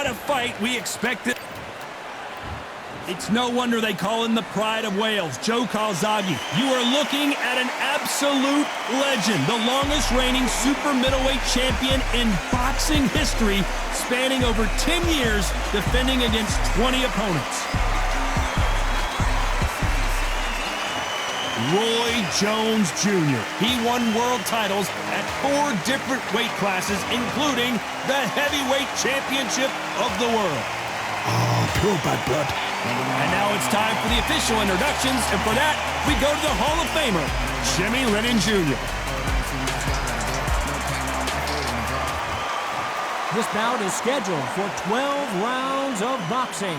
What a fight we expected. It's no wonder they call him the Pride of Wales, Joe Calzaghe. You are looking at an absolute legend, the longest reigning super middleweight champion in boxing history, spanning over 10 years, defending against 20 opponents. Roy Jones Jr. He won world titles at 4 different weight classes, including the heavyweight championship of the world. Oh, pure bad blood. And now it's time for the official introductions, and for that, we go to the Hall of Famer, Jimmy Lennon Jr. This bout is scheduled for 12 rounds of boxing.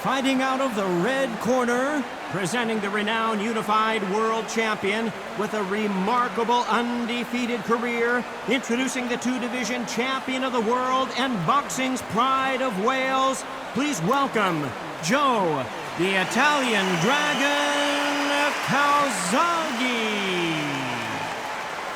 Fighting out of the red corner, presenting the renowned unified world champion with a remarkable undefeated career, introducing the 2-division champion of the world and boxing's Pride of Wales, please welcome Joe, the Italian Dragon Calzaghe.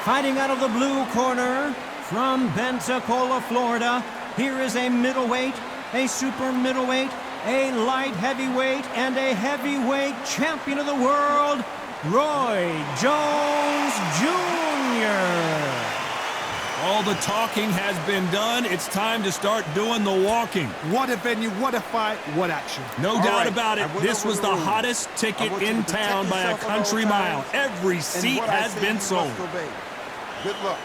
Fighting out of the blue corner, from Pensacola, Florida, here is a middleweight, a super middleweight, a light heavyweight, and a heavyweight champion of the world, Roy Jones Jr. All the talking has been done. It's time to start doing the walking. What a venue, what a fight, what action. No doubt about it. This was the hottest ticket in town by a country mile. Every seat has been sold. Good luck.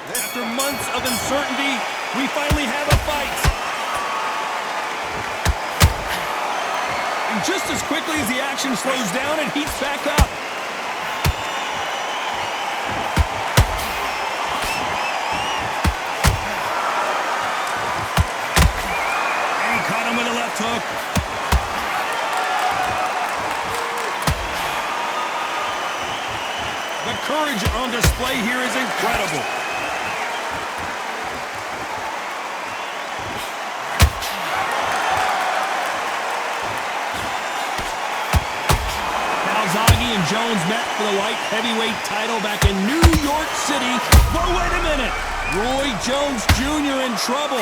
After months of uncertainty, we finally have a fight. And just as quickly as the action slows down, it heats back up. And he caught him with a left hook. The courage on display here is incredible. Calzaghe and Jones met for the light heavyweight title back in New York City. But wait a minute, Roy Jones Jr. in trouble.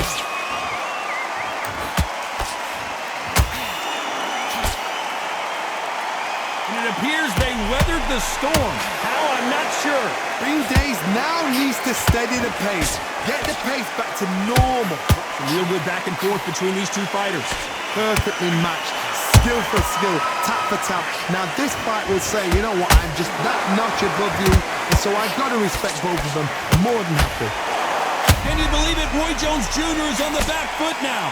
And it appears they weathered the storm. How, I'm not sure. Green Days now needs to steady the pace. Get the pace back to normal. Some real good back and forth between these two fighters. Perfectly matched. Skill for skill, tap for tap. Now this fight will say, you know what, I'm just that notch above you, and so I've got to respect both of them. More than happy. Can you believe it? Roy Jones Jr. is on the back foot now.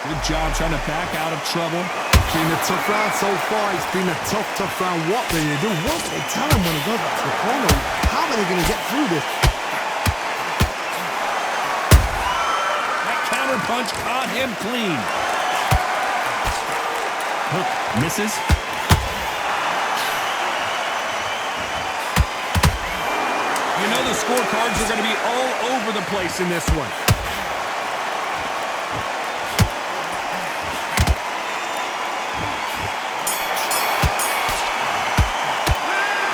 Good job trying to back out of trouble. Been a tough round so far. It's been a tough round. What do they do? What do they tell him when he goes back to the corner? How are they going to get through this? Punch caught him clean. Hook misses. You know the scorecards are going to be all over the place in this one.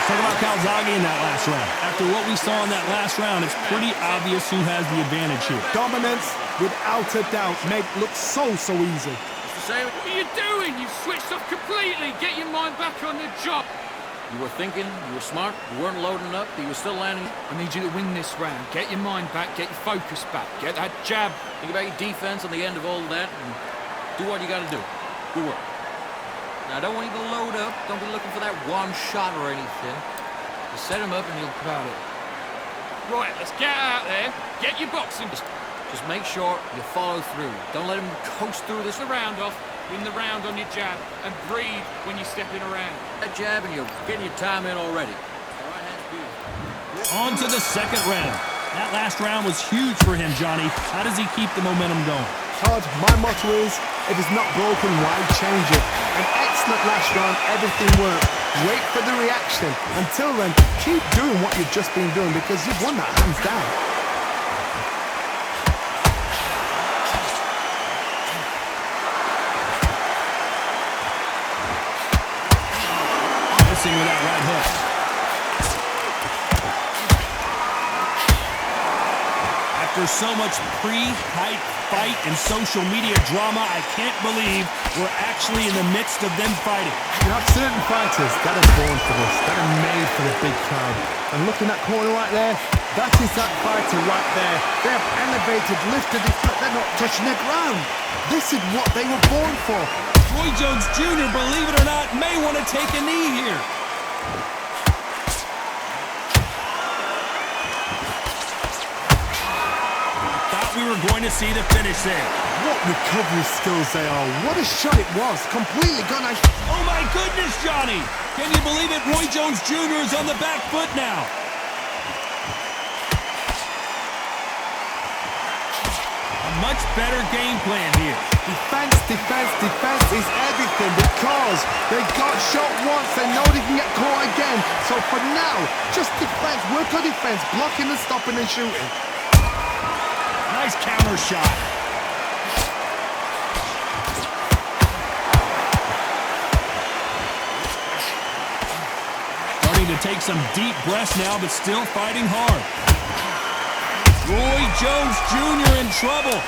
Talk about Calzaghe in that last round. After what we saw in that last round, it's pretty obvious who has the advantage here. Dominance, without a doubt, made it look so easy. What are you doing? You've switched off completely. Get your mind back on the job. You were thinking, you were smart, you weren't loading up, but you were still landing. I need you to win this round. Get your mind back, get your focus back, get that jab. Think about your defense on the end of all that, and do what you gotta do. Good work. Now, I don't want you to load up. Don't be looking for that one shot or anything. Just set him up and he'll crowd it. Right, let's get out there. Get your boxing. Just make sure you follow through. Don't let him coast through this. The round off. Win the round on your jab. And breathe when you're stepping around. That jab and you're getting your time in already. All right, hand's beautiful. On to the second round. That last round was huge for him, Johnny. How does he keep the momentum going? Todd, my motto is, if it's not broken, why change it? An excellent last round, everything worked. Wait for the reaction. Until then, keep doing what you've just been doing because you've won that hands down. after so much pre-hype fight and social media drama, I can't believe we're actually in the midst of them fighting. You have certain fighters that are born for this, that are made for the big crowd. And looking at that corner right there, that is that fighter right there. They have elevated, lifted, in fact they're not touching the ground. This is what they were born for. Roy Jones Jr., believe it or not, may want to take a knee here. Thought we were going to see the finish there. What recovery skills they are. What a shot it was. Completely gone. Oh my goodness, Johnny! Can you believe it? Roy Jones Jr. is on the back foot now. A much better game plan here. Defense, defense, defense is everything because they got shot once. They know they can get caught again. So for now, just defense. Work on defense. Blocking and stopping and shooting. Nice counter shot. Starting to take some deep breaths now, but still fighting hard. Roy Jones Jr. in trouble.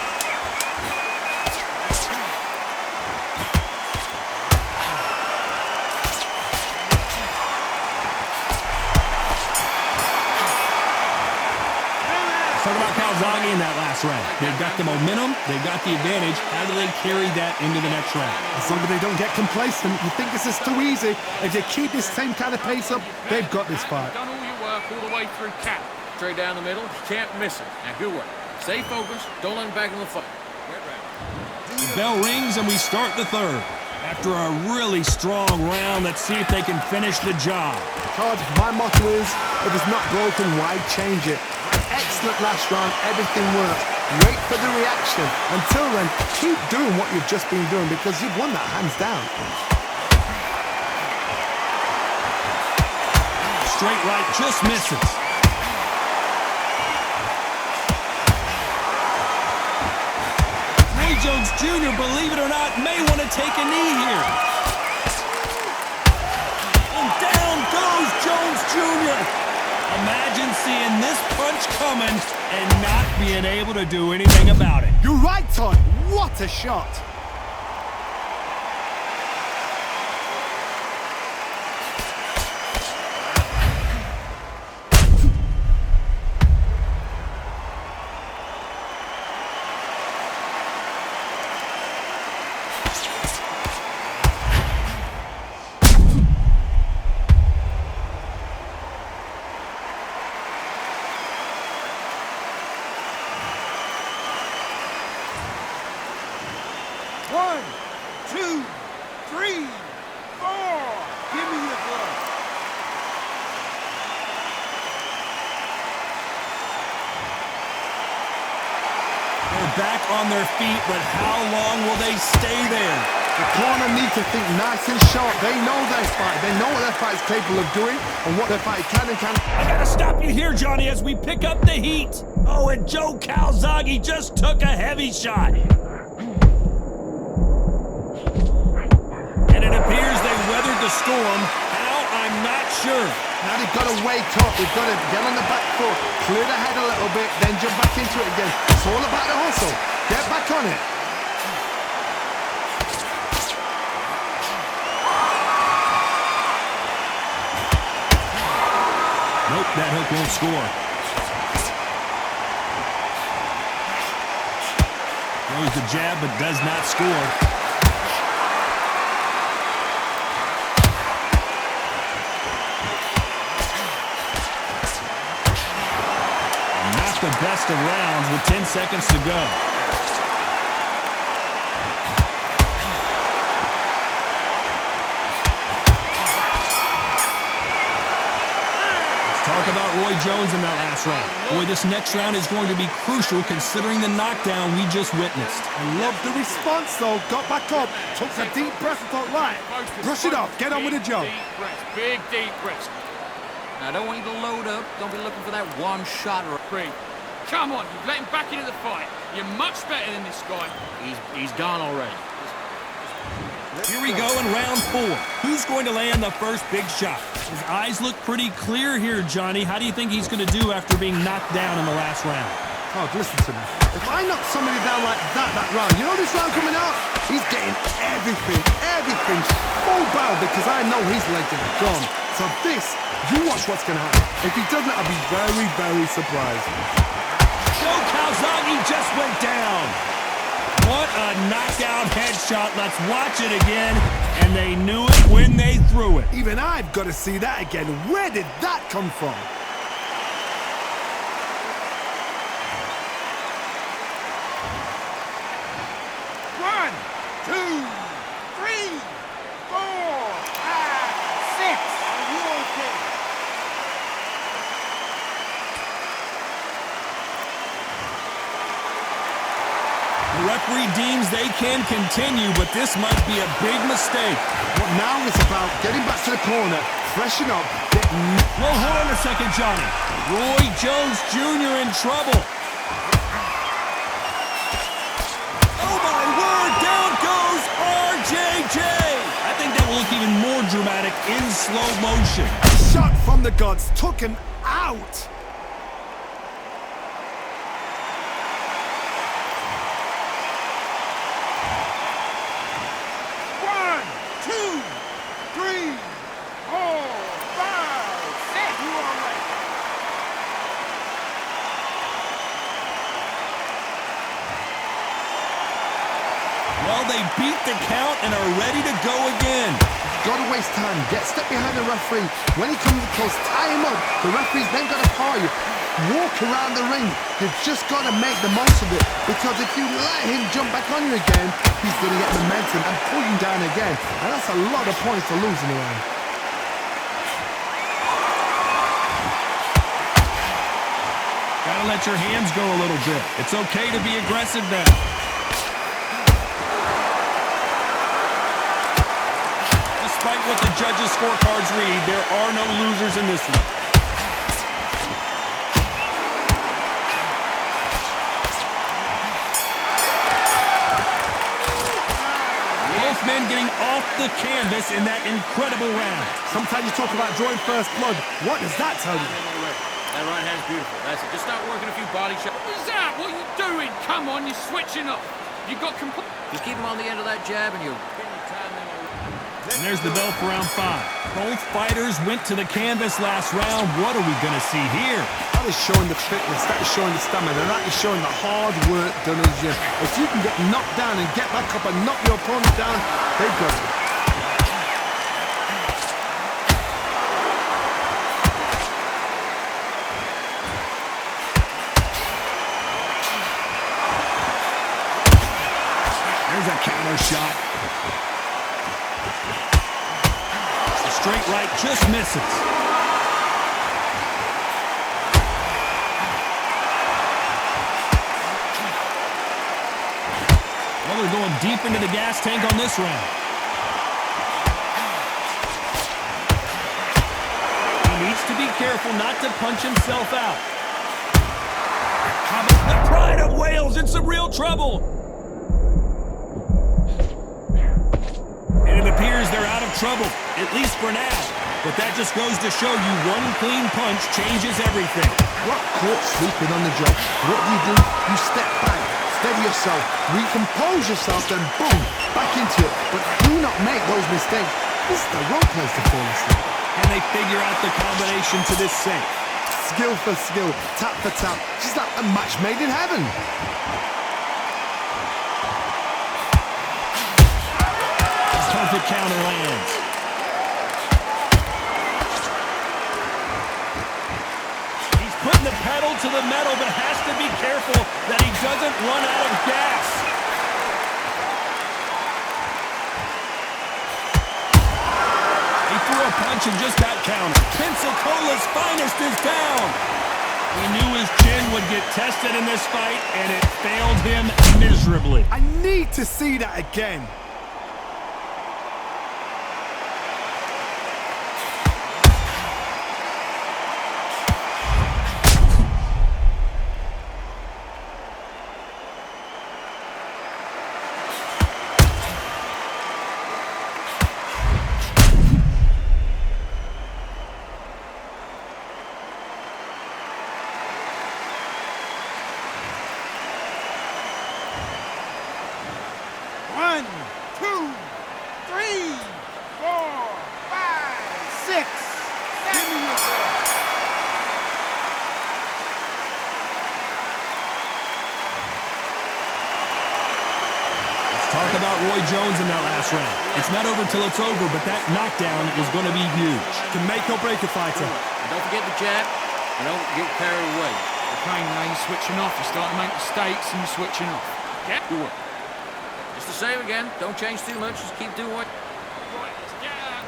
Talk about Calzaghe in that last round. They've got the momentum, they've got the advantage. How do they carry that into the next round? As long as they don't get complacent, you think this is too easy. If they keep this same kind of pace up, they've got this fight. Done all your work all the way through cap. Straight down the middle, you can't miss it. Now, good work. Stay focused, don't let him back in the fight. The bell rings and we start the third. After a really strong round, let's see if they can finish the job. Todd, my motto is, if it's not broken, why change it? Excellent last round, everything worked. Wait for the reaction. Until then, keep doing what you've just been doing because you've won that hands down. Straight right just misses. Roy Jones Jr., believe it or not, may want to take a knee here. And down goes Jones Jr. Imagine seeing this punch coming and not being able to do anything about it. You're right, Todd. What a shot. One, two, three, four. Give me your glove. They're back on their feet, but how long will they stay there? The corner need to think nice and sharp. They know their fight. They know what their fight is capable of doing and what their fight can and can't. I gotta stop you here, Johnny, as we pick up the heat. Oh, and Joe Calzaghe just took a heavy shot. And it appears they weathered the storm. How? I'm not sure. Now they've got to wake up. They've got to get on the back foot, clear the head a little bit, then jump back into it again. It's all about the hustle. Get back on it. Nope, that hook won't score. Throws the jab, but does not score. Not the best of rounds with 10 seconds to go. Talk about Roy Jones in that last round. Boy, this next round is going to be crucial considering the knockdown we just witnessed. I love the response, though. Got back up, took a deep breath and thought, right, brush it off, get on with the job. Deep breaths, big deep breaths. Now, I don't want you to load up. Don't be looking for that one shot. Creed, come on, you've let him back into the fight. You're much better than this guy. He's gone already. Here we go in round 4. Who's going to land the first big shot? His eyes look pretty clear here, Johnny. How do you think he's going to do after being knocked down in the last round? Oh, listen to me. If I knock somebody down like that round, you know this round coming out? He's getting everything, full barrel because I know his legs are gone. So this, you watch what's going to happen. If he doesn't, I'll be very, very surprised. Joe Calzaghe just went down. What a knockout headshot. Let's watch it again. And they knew it when they threw it. Even I've got to see that again. Where did that come from? One, two, three, four, five, six. Are you okay? The referee deems they can continue, but this might be a big mistake. What now is about getting back to the corner, freshen up, Well, hold on a second, Johnny. Roy Jones Jr. in trouble. Oh, my word, down goes RJJ. I think that will look even more dramatic in slow motion. shot from the gods, took him out. One, two, three, four, five, six. You all right? Well, they beat the count and are ready to go again. Gotta waste time, get step behind the referee. When he comes close, tie him up. The referee's then gotta call you. Walk around the ring. You've just gotta make the most of it. Because if you let him jump back on you again, he's gonna get momentum and pull you down again. And that's a lot of points for losing around. Gotta let your hands go a little bit. It's okay to be aggressive now. Despite what the judges' scorecards read, there are no losers in this one. Both men getting off the canvas in that incredible round. Sometimes you talk about drawing first blood. What does that tell you? That right hand's beautiful. That's it. Just start working a few body shots. What was that? What are you doing? Come on, you're switching up. You got complete. Just keep him on the end of that jab and you. And there's the bell for round 5. Both fighters went to the canvas last round. What are we going to see here? That is showing the fitness, that is showing the stamina, that is showing the hard work done in the gym. If you can get knocked down and get back up and knock your opponent down, they've got it. There's a counter shot. The straight right just misses. Well, they're going deep into the gas tank on this round. He needs to be careful not to punch himself out. How about the Pride of Wales in some real trouble? And it appears they're out of trouble, at least for now. But that just goes to show you one clean punch changes everything. What caught sleeping on the job? What do? You step back, steady yourself, recompose yourself, then boom, back into it. But do not make those mistakes. This is the wrong place to fall asleep. And they figure out the combination to this safe. Skill for skill, tap for tap. She's like a match made in heaven. Perfect counter lands. He's putting the pedal to the metal, but has to be careful that he doesn't run out of gas. He threw a punch and just got countered. Pensacola's finest is down. He knew his chin would get tested in this fight, and it failed him miserably. I need to see that again. 1, 2, 3, 4, 5, 6, 7. Give me your ball. Talk about Roy Jones in that last round. It's not over till it's over, but that knockdown is going to be huge. Can make or break a fighter. And don't forget the jab. And don't get carried away. Okay, now you're switching off. You're starting to make mistakes and you're switching off. Get Good work. Just the same again. Don't change too much. Just keep doing what. right. Get out.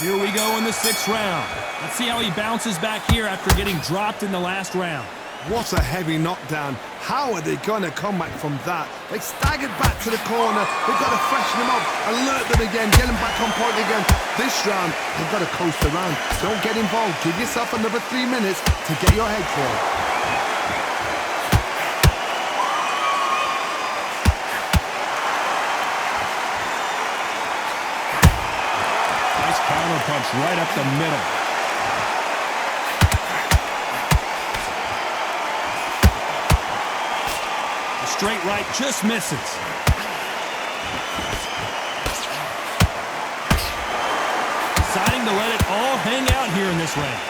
Here we go in the 6th round. Let's see how he bounces back here after getting dropped in the last round. What a heavy knockdown. How are they going to come back from that? They staggered back to the corner. They've got to freshen them up, alert them again, get them back on point again. This round, they've got to coast around. Don't get involved. Give yourself another 3 minutes to get your head forward. Nice counter punch right up the middle. Straight right just misses. Deciding to let it all hang out here in this round.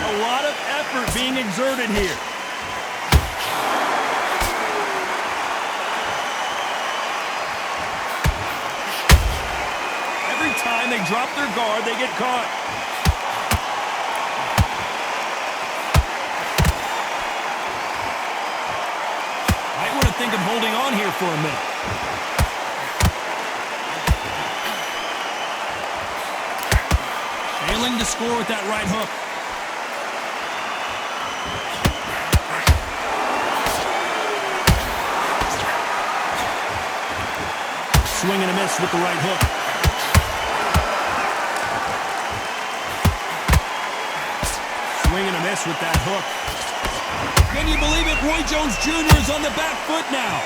A lot of effort being exerted here. Every time they drop their guard, they get caught. Might want to think of holding on here for a minute. Failing to score with that right hook. Swing and a miss with the right hook. Swing and a miss with that hook. Can you believe it? Roy Jones Jr. is on the back foot now.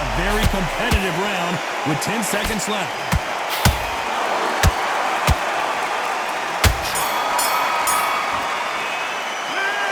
A very competitive round with 10 seconds left.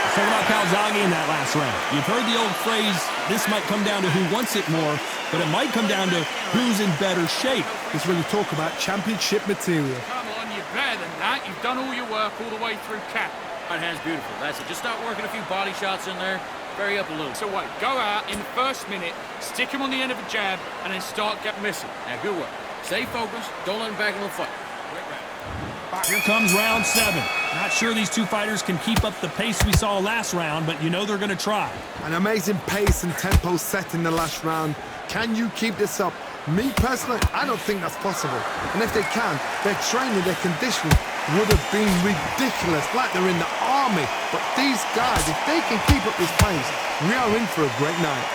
Let's talk about Calzaghe in that last round. You've heard the old phrase, this might come down to who wants it more, but it might come down to who's in better shape. It's when you talk about championship material. Come on, you're better than that. You've done all your work all the way through cap. Right hand's beautiful. That's it. Just start working a few body shots in there. Vary up a little. So wait, go out in the first minute, stick him on the end of a jab, and then start get missing. Now, good work. Stay focused. Don't let him back into the fight. Great round. Here comes round 7. Not sure these two fighters can keep up the pace we saw last round, but you know they're going to try. An amazing pace and tempo set in the last round. Can you keep this up? Me personally, I don't think that's possible. And if they can, their training, their conditioning would have been ridiculous, like they're in the army. But these guys, if they can keep up this pace, we are in for a great night.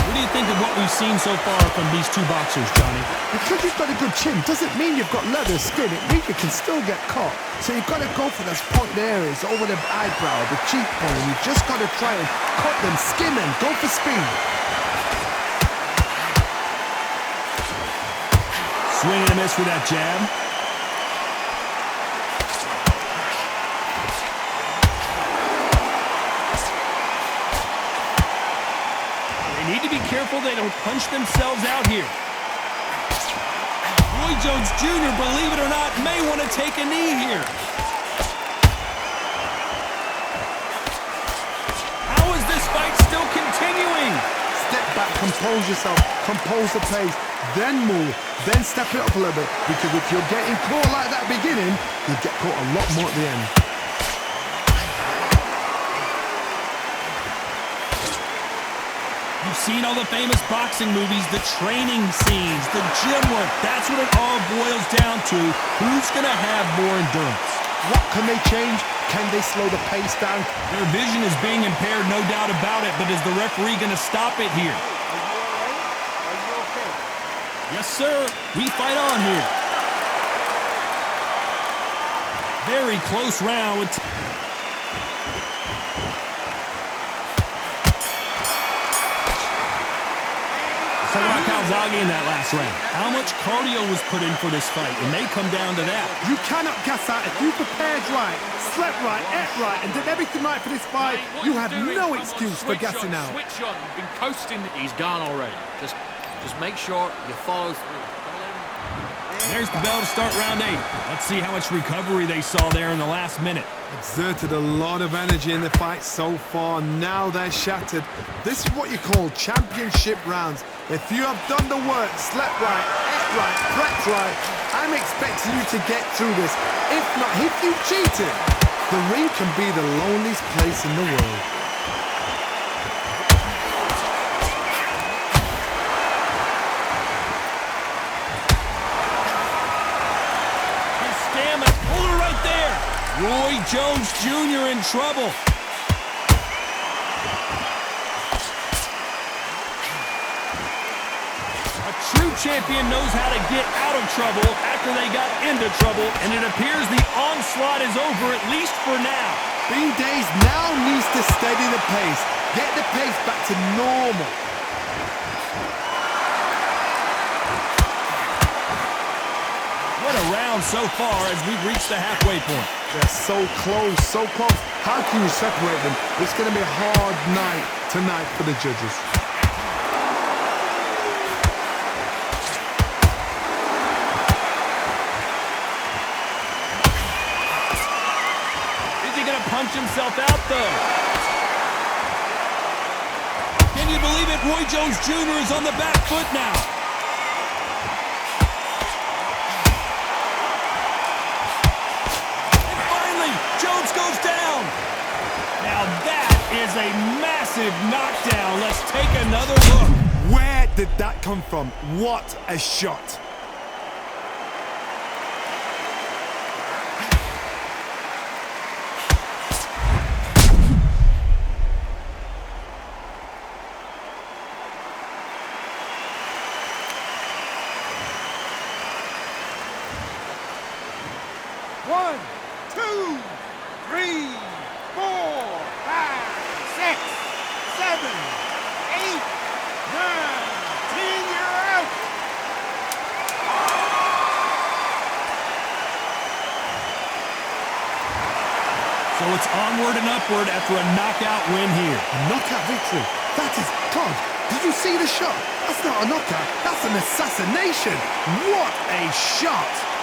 What do you think of what we've seen so far from these two boxers, Johnny? Because you've got a good chin doesn't mean you've got leather skin. It means you can still get caught. So you've got to go for those point areas over the eyebrow, the cheekbone. You've just got to try and cut them, skin them, go for speed. Swing and a miss with that jab. They need to be careful they don't punch themselves out here. Roy Jones Jr., believe it or not, may want to take a knee here. How is this fight still continuing? Step back, compose yourself, compose the pace, then move, then step it up a little bit. Because if you're getting caught like that beginning, you'll get caught a lot more at the end. You've seen all the famous boxing movies, the training scenes, the gym work. That's what it all boils down to. Who's going to have more endurance? What can they change? Can they slow the pace down? Their vision is being impaired, no doubt about it, but is the referee going to stop it here? Are you all right? Are you okay? Yes, sir. We fight on here. Very close round with... Calzaghe in that last round. How much cardio was put in for this fight? It may come down to that. You cannot gas out. If you prepared right, slept right, ate right, and did everything right for this fight, Mate, what you you have doing? no Come on, excuse for switch gassing on, out. Switch on. You've been coasting. He's gone already. Just make sure you follow through. There's the bell to start round 8. Let's see how much recovery they saw there in the last minute. Exerted a lot of energy in the fight so far. Now they're shattered. This is what you call championship rounds. If you have done the work, slept right, ate right, prepped right, I'm expecting you to get through this. If not, if you cheated, the ring can be the loneliest place in the world. His stamina. Hold her right there. Roy Jones Jr. in trouble. A true champion knows how to get out of trouble after they got into trouble, and it appears the onslaught is over, at least for now. Bean Days now needs to steady the pace. Get the pace back to normal. What a round so far as we've reached the halfway point. They're so close, so close. How can you separate them? It's going to be a hard night tonight for the judges. Is he going to punch himself out, though? Can you believe it? Roy Jones Jr. is on the back foot now. Jones goes down. Now that is a massive knockdown. Let's take another look. Where did that come from? What a shot. One, two, 3, 4, 5, 6, 7, 8, 9, 10. You're out. So it's onward and upward after a knockout win here. A knockout victory. That is God. Did you see the shot? That's not a knockout. That's an assassination. What a shot.